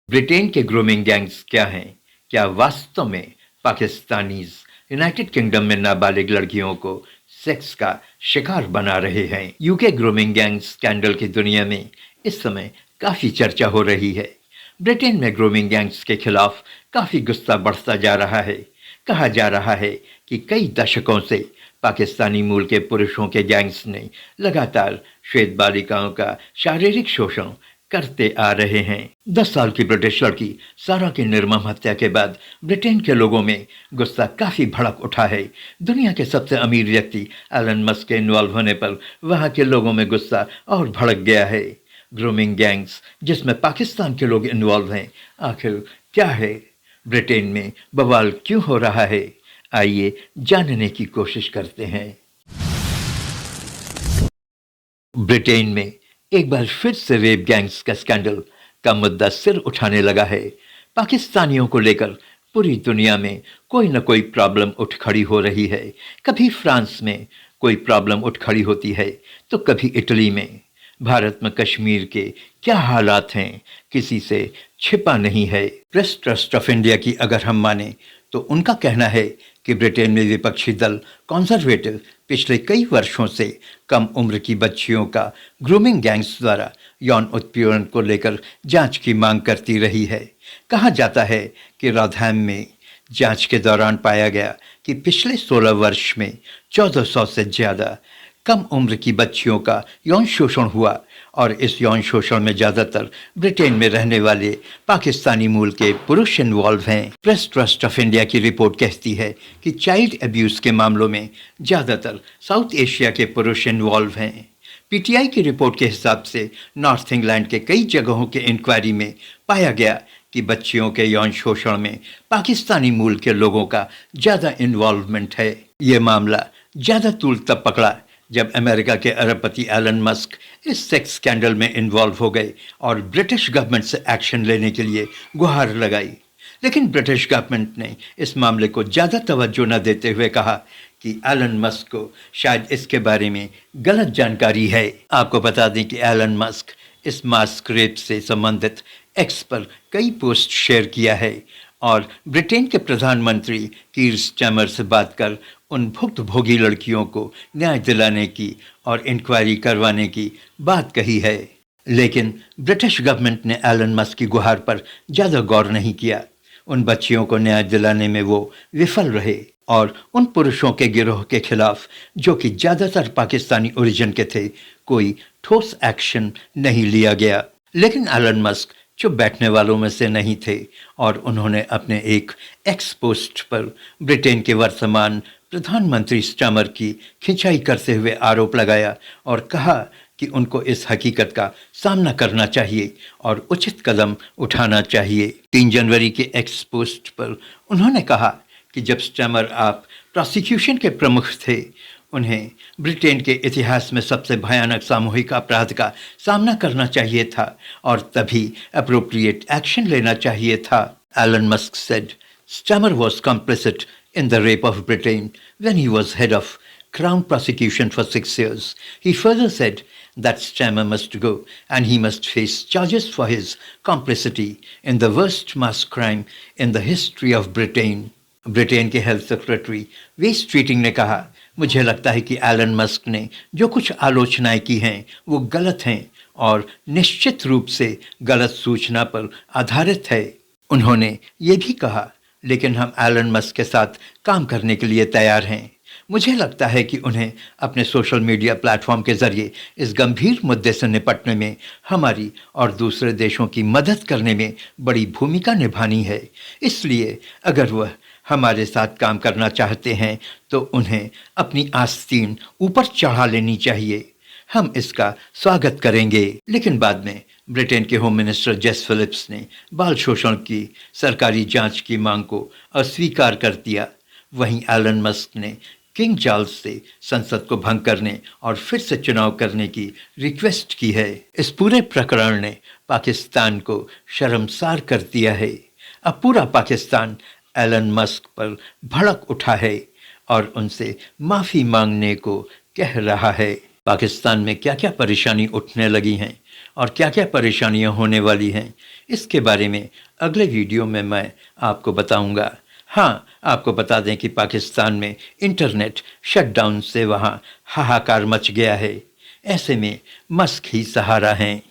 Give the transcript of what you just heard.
Britain के grooming gangs क्या हैं? क्या वास्तव में पाकिस्तानीज यूनाइटेड किंगडम में नाबालिग लड़कियों को सेक्स का शिकार बना रहे हैं? यूके ग्रूमिंग गैंग स्कैंडल की दुनिया में इस समय काफी चर्चा हो रही है। ब्रिटेन में ग्रूमिंग गैंग्स के खिलाफ काफी गुस्सा बढ़ता जा रहा है। कहा जा रहा है कि कई दशकों से पाकिस्तानी मूल के पुरुषों के गैंग्स ने लगातार श्वेत बालिकाओं का शारीरिक शोषण करते आ रहे हैं। 10 साल की ब्रिटिश लड़की सारा की निर्मम हत्या के बाद ब्रिटेन के लोगों में गुस्सा काफी भड़क उठा है। दुनिया के सबसे अमीर व्यक्ति एलन मस्क के इन्वॉल्व होने पर वहां के लोगों में गुस्सा और भड़क गया है। ग्रूमिंग गैंग्स जिसमें पाकिस्तान के लोग इन्वॉल्व हैं, आखिर क्या है? ब्रिटेन में बवाल क्यों हो रहा है? आइए जानने की कोशिश करते हैं। ब्रिटेन में एक बार फिर से रेप गैंग्स का स्कैंडल का मुद्दा सिर उठाने लगा है। पाकिस्तानियों को लेकर पूरी दुनिया में कोई न कोई प्रॉब्लम उठ खड़ी हो रही है। कभी फ्रांस में कोई प्रॉब्लम उठ खड़ी होती है तो कभी इटली में। भारत में कश्मीर के क्या हालात हैं, किसी से छिपा नहीं है। प्रेस ट्रस्ट ऑफ इंडिया की अगर हम माने तो उनका कहना है कि ब्रिटेन में विपक्षी दल कंजर्वेटिव पिछले कई वर्षों से कम उम्र की बच्चियों का ग्रूमिंग गैंग्स द्वारा यौन उत्पीड़न को लेकर जांच की मांग करती रही है। कहा जाता है कि रॉथहैम में जांच के दौरान पाया गया कि पिछले 16 वर्ष में 1400 से ज़्यादा कम उम्र की बच्चियों का यौन शोषण हुआ और इस यौन शोषण में ज़्यादातर ब्रिटेन में रहने वाले पाकिस्तानी मूल के पुरुष इन्वॉल्व हैं। प्रेस ट्रस्ट ऑफ इंडिया की रिपोर्ट कहती है कि चाइल्ड अब्यूज़ के मामलों में ज़्यादातर साउथ एशिया के पुरुष इन्वॉल्व हैं। पीटीआई की रिपोर्ट के हिसाब से नॉर्थ इंग्लैंड के कई जगहों के इंक्वायरी में पाया गया कि बच्चियों के यौन शोषण में पाकिस्तानी मूल के लोगों का ज़्यादा इन्वॉल्वमेंट है। ये मामला ज़्यादा तूल तब पकड़ा जब अमेरिका के अरबपति एलन मस्क इस सेक्स स्कैंडल में इन्वॉल्व हो गए और ब्रिटिश गवर्नमेंट से एक्शन लेने के लिए गुहार लगाई। लेकिन ब्रिटिश गवर्नमेंट ने इस मामले को ज़्यादा तवज्जो न देते हुए कहा कि एलन मस्क को शायद इसके बारे में गलत जानकारी है। आपको बता दें कि एलन मस्क इस मास्क रेप से संबंधित एक्स पर कई पोस्ट शेयर किया है और ब्रिटेन के प्रधानमंत्री कीर स्टारमर से बात कर उन भुक्तभोगी लड़कियों को न्याय दिलाने की और इंक्वायरी करवाने की बात कही है। लेकिन ब्रिटिश गवर्नमेंट ने एलन मस्क की गुहार पर ज़्यादा गौर नहीं किया। उन बच्चियों को न्याय दिलाने में वो विफल रहे और उन पुरुषों के गिरोह के खिलाफ, जो कि ज़्यादातर पाकिस्तानी ओरिजिन के थे, कोई ठोस एक्शन नहीं लिया गया। लेकिन एलन मस्क चुप बैठने वालों में से नहीं थे और उन्होंने अपने एक एक्स पोस्ट पर ब्रिटेन के वर्तमान प्रधानमंत्री स्टारमर की खिंचाई करते हुए आरोप लगाया और कहा कि उनको इस हकीकत का सामना करना चाहिए और उचित कदम उठाना चाहिए। 3 जनवरी के एक्स पोस्ट पर उन्होंने कहा कि जब स्टारमर आप प्रोसिक्यूशन के प्रमुख थे, उन्हें ब्रिटेन के इतिहास में सबसे भयानक सामूहिक अपराध का सामना करना चाहिए था और तभी अप्रोप्रिएट एक्शन लेना चाहिए था। Elon Musk said Stammer was complicit in the rape of Britain when he was head of Crown prosecution for 6 years. He further said that Stammer must go and he must face charges for his complicity in the worst mass crime in the history of Britain. Britain के health secretary वेस treating ने कहा, मुझे लगता है कि Elon Musk ने जो कुछ आलोचनाएं की हैं वो गलत हैं और निश्चित रूप से गलत सूचना पर आधारित है। उन्होंने ये भी कहा, लेकिन हम एलन मस्क के साथ काम करने के लिए तैयार हैं। मुझे लगता है कि उन्हें अपने सोशल मीडिया प्लेटफॉर्म के जरिए इस गंभीर मुद्दे से निपटने में हमारी और दूसरे देशों की मदद करने में बड़ी भूमिका निभानी है। इसलिए अगर वह हमारे साथ काम करना चाहते हैं तो उन्हें अपनी आस्तीन ऊपर चढ़ा लेनी चाहिए। हम इसका स्वागत करेंगे। लेकिन बाद में ब्रिटेन के होम मिनिस्टर जेस फिलिप्स ने बाल शोषण की सरकारी जांच की मांग को अस्वीकार कर दिया। वहीं एलन मस्क ने किंग चार्ल्स से संसद को भंग करने और फिर से चुनाव करने की रिक्वेस्ट की है। इस पूरे प्रकरण ने पाकिस्तान को शर्मसार कर दिया है। अब पूरा पाकिस्तान एलन मस्क पर भड़क उठा है और उनसे माफ़ी मांगने को कह रहा है। पाकिस्तान में क्या क्या परेशानी उठने लगी हैं और क्या क्या परेशानियां होने वाली हैं, इसके बारे में अगले वीडियो में मैं आपको बताऊंगा। हाँ, आपको बता दें कि पाकिस्तान में इंटरनेट शटडाउन से वहाँ हाहाकार मच गया है। ऐसे में मस्क ही सहारा हैं।